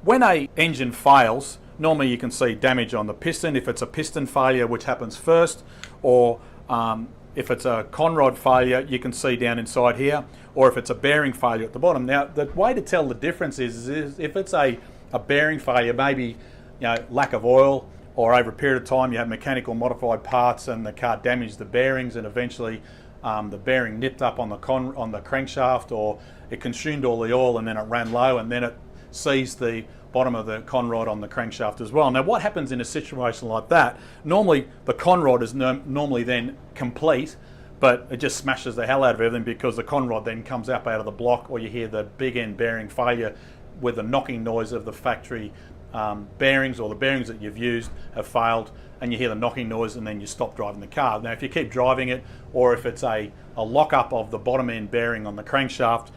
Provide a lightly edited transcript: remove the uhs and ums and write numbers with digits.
when a engine fails, normally you can see damage on the piston if it's a piston failure, which happens first, or if it's a conrod failure, you can see down inside here, or if it's a bearing failure at the bottom. Now, the way to tell the difference is if it's a bearing failure, maybe lack of oil, or over a period of time you have mechanical modified parts and the car damaged the bearings, and eventually the bearing nipped up on the crankshaft, or it consumed all the oil and then it ran low, and then it seized the bottom of the conrod on the crankshaft as well. Now, what happens in a situation like that? Normally the conrod is normally then complete, but it just smashes the hell out of everything, because the conrod then comes up out of the block, or you hear the big end bearing failure with the knocking noise of the factory bearings, or the bearings that you've used have failed, and you hear the knocking noise, and then you stop driving the car. Now, if you keep driving it, or if it's a lock-up of the bottom end bearing on the crankshaft,